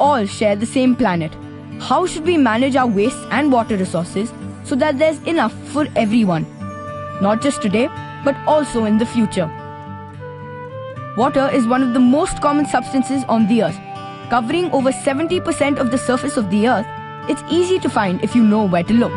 all share the same planet. How should we manage our waste and water resources so that there's enough for everyone? Not just today, but also in the future. Water is one of the most common substances on the earth. Covering over 70% of the surface of the earth, it's easy to find if you know where to look.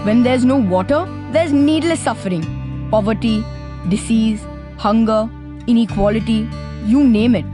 When there's no water, there's needless suffering, poverty, disease, hunger, inequality, you name it.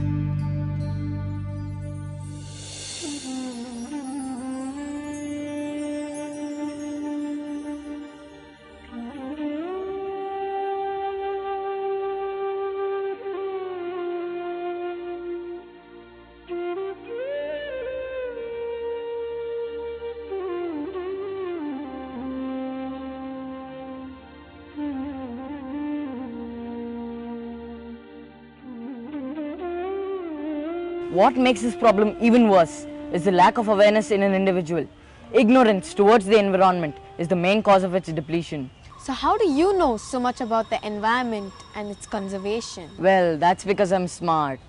What makes this problem even worse is the lack of awareness in an individual. Ignorance towards the environment is the main cause of its depletion. So how do you know so much about the environment and its conservation? Well, that's because I'm smart.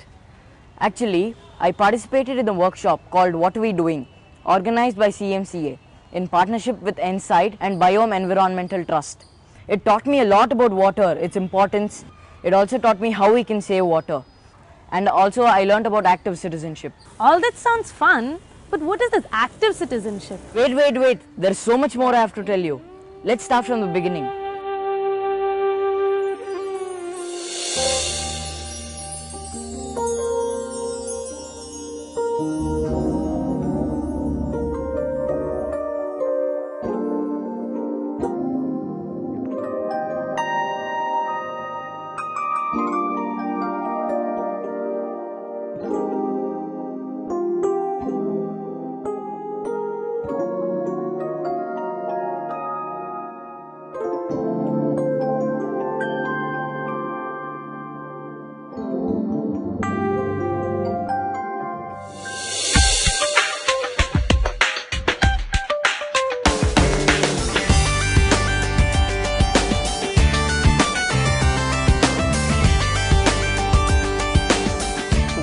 Actually, I participated in a workshop called What Are We Doing, organized by Cmca in partnership with Insight and Biome Environmental Trust. It taught me a lot about water, its importance. It also taught me how we can save water. And also I learned about active citizenship. All that sounds fun, but what is this active citizenship? Wait. There's so much more I have to tell you. Let's start from the beginning.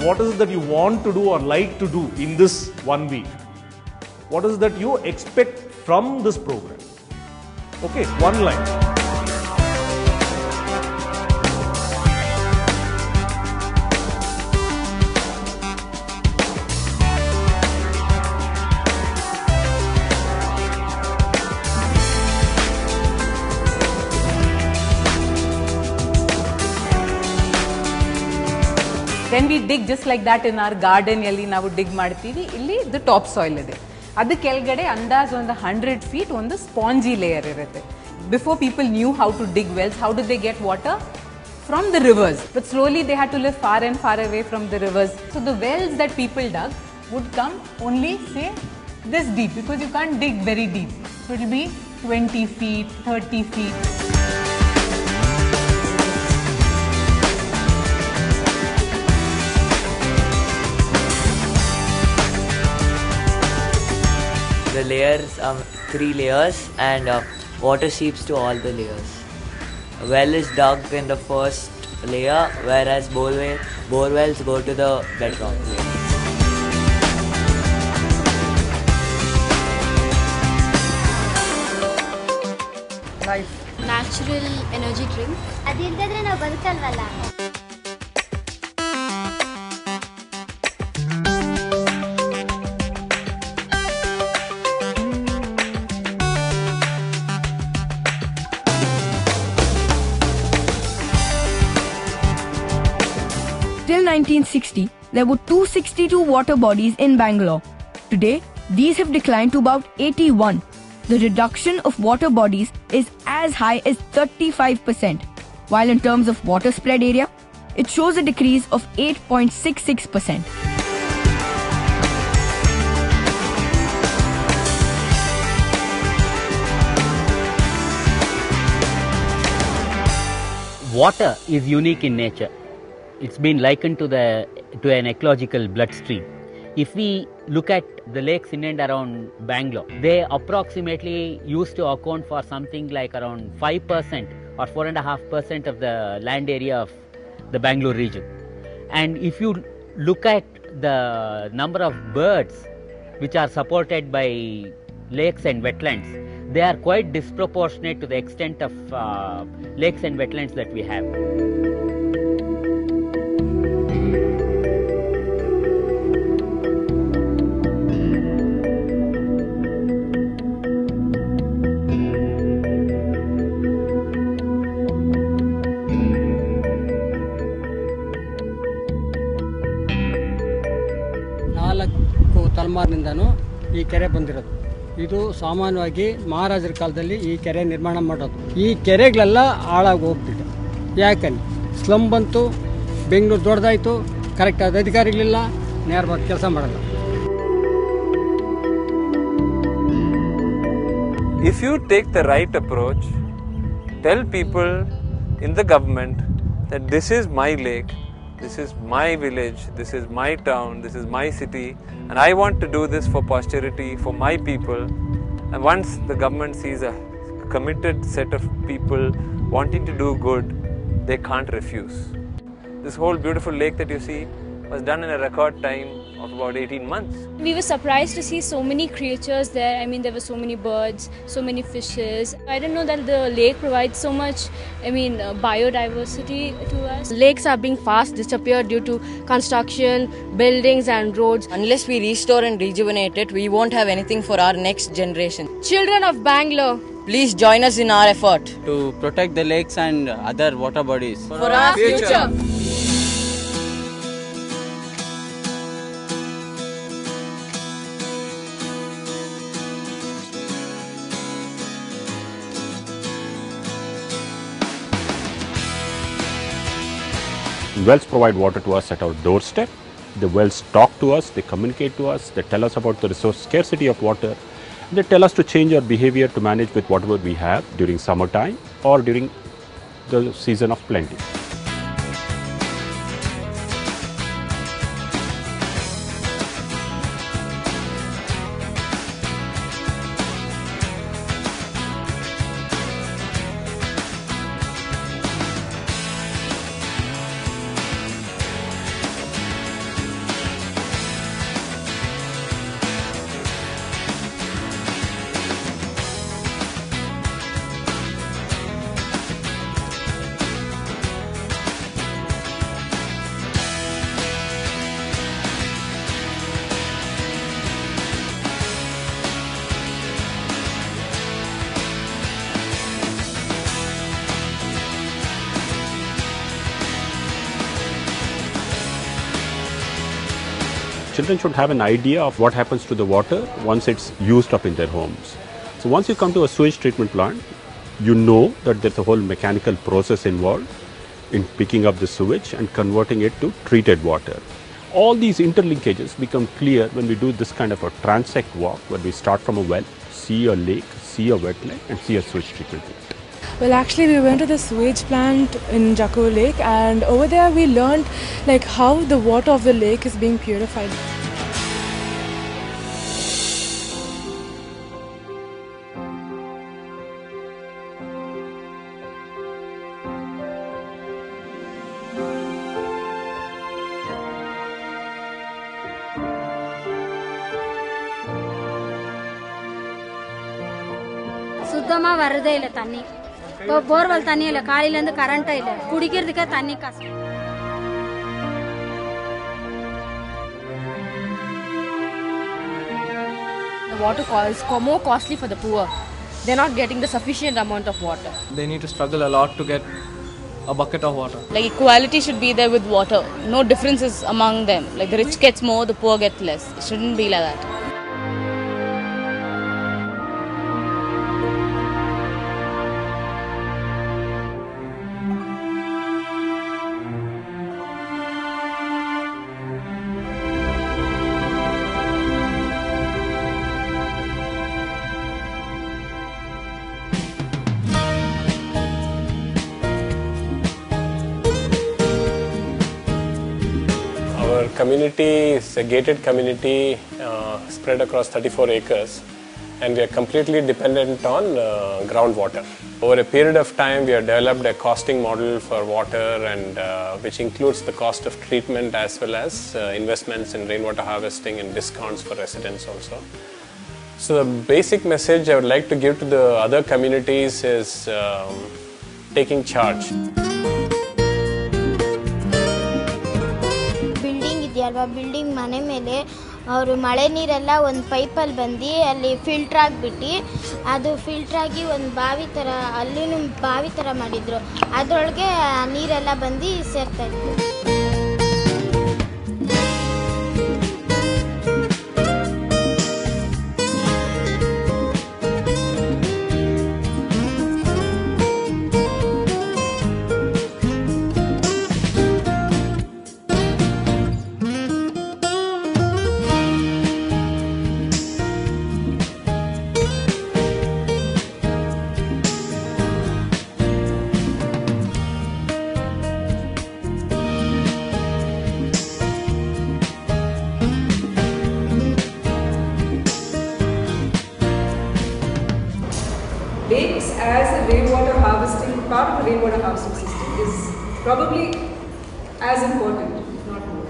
What is it that you want to do or like to do in this 1 week? What is it that you expect from this program? Okay, one line. Then we dig just like that in our garden. Yalli navu dig ಮಾಡ್ತೀವಿ. ಇಲ್ಲಿ the top soil ಇದೆ. ಅದು ಕೆಳಗಡೆ ಅಂದಾಜು ಒಂದು 100 feet ಒಂದು spongy layer ಇರುತ್ತೆ. Before people knew how to dig wells, how did they get water? From the rivers. But slowly they had to live far and far away from the rivers. So the wells that people dug would come only say this deep, because you can't dig very deep. So it will be 20 feet, 30 feet. The layers are 3 layers and water seeps to all the layers. A well is dug in the first layer, whereas bore wells go to the bedrock layer. Life. Natural energy drink. ಅದಿಲ್ಲದ್ರೆ ನಾವು ಬದುಕಲ್ವಲ್ಲ. Till 1960, there were 262 water bodies in Bangalore. Today, these have declined to about 81. The reduction of water bodies is as high as 35%, while in terms of water spread area, it shows a decrease of 8.66%. Water is unique in nature. It's been likened to an ecological bloodstream. If we look at the lakes in and around Bangalore, they approximately used to account for something like around 5% or 4.5% of the land area of the Bangalore region. And if you look at the number of birds which are supported by lakes and wetlands, they are quite disproportionate to the extent of lakes and wetlands that we have. ತಲೆಮಾರಿನಿಂದನೂ ಈ ಕೆರೆ ಬಂದಿರೋದು. ಇದು ಸಾಮಾನ್ಯವಾಗಿ ಮಹಾರಾಜರ ಕಾಲದಲ್ಲಿ ಈ ಕೆರೆ ನಿರ್ಮಾಣ ಮಾಡೋದು. ಈ ಕೆರೆಗಳೆಲ್ಲ ಹಾಳಾಗಿ ಹೋಗ್ತಿದೆ. ಯಾಕಂದ್ರೆ ಸ್ಲಮ್ ಬಂತು, ಬೆಂಗಳೂರು ದೊಡ್ಡದಾಯಿತು, ಕರೆಕ್ಟಾದ ಅಧಿಕಾರಿಗಳಿಲ್ಲ, ನೇರವಾಗಿ ಕೆಲಸ ಮಾಡಲ್ಲ. If you take the right approach, tell people in the government that this is my lake, this is my village, this is my town, this is my city, and I want to do this for posterity, for my people. And once the government sees a committed set of people wanting to do good, they can't refuse. This whole beautiful lake that you see was done in a record time of about 18 months. We were surprised to see so many creatures there. I mean, there were so many birds, so many fishes. I didn't know that the lake provides so much, biodiversity to us. Lakes are being fast disappeared due to construction, buildings and roads. Unless we restore and rejuvenate it, we won't have anything for our next generation. Children of Bangalore, please join us in our effort to protect the lakes and other water bodies for our future. Wells provide water to us at our doorstep. The wells talk to us, they communicate to us, they tell us about the resource scarcity of water. They tell us to change our behavior to manage with whatever we have during summertime or during the season of plenty. Children should have an idea of what happens to the water once it's used up in their homes. So once you come to a sewage treatment plant, you know that there's a whole mechanical process involved in picking up the sewage and converting it to treated water. All these interlinkages become clear when we do this kind of a transect walk, where we start from a well, see a lake, see a wetland and see a sewage treatment plant. Well, actually we went to the sewage plant in Jakkur Lake, and over there we learned how the water of the lake is being purified. சுத்தமாக வரதே இல்லை தண்ணி. இப்போ borewell தண்ணி இல்லை, காலையிலேருந்து கரண்ட்டே இல்லை, குடிக்கிறதுக்கே தண்ணி கஷ்டம். The water is more costly for the poor. They're not getting the sufficient amount of water. They need to struggle a lot to get a bucket of water. Equality should be there with water. No differences among them. The rich gets more, the poor get less. It shouldn't be like that. Our community is a gated community spread across 34 acres, and we are completely dependent on groundwater. Over a period of time, we have developed a costing model for water, and which includes the cost of treatment as well as investments in rainwater harvesting and discounts for residents also. So the basic message I would like to give to the other communities is taking charge. Building ಇದೆಯಲ್ವಾ, building ಮನೆ ಮೇಲೆ ಅವರು ಮಳೆ ನೀರೆಲ್ಲ ಒಂದು ಪೈಪಲ್ಲಿ ಬಂದು ಅಲ್ಲಿ filter ಆಗಿಬಿಟ್ಟು ಅದು ಫಿಲ್ಟ್ರಾಗಿ ಒಂದು ಬಾವಿ ಥರ ಅಲ್ಲಿನೂ ಬಾವಿ ಥರ ಮಾಡಿದರು. ಅದರೊಳಗೆ ನೀರೆಲ್ಲ ಬಂದು ಸೇರ್ತಾಯಿತ್ತು. Lakes as a rainwater harvesting, part of the rainwater harvesting system is probably as important, if not more.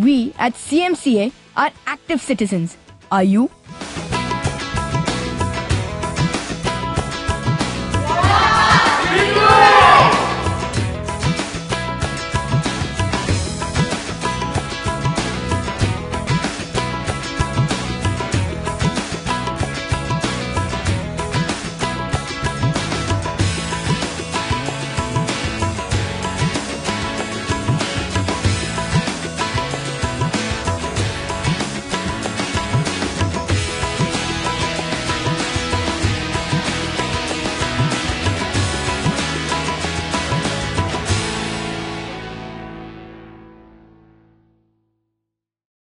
We at CMCA are active citizens. Are you?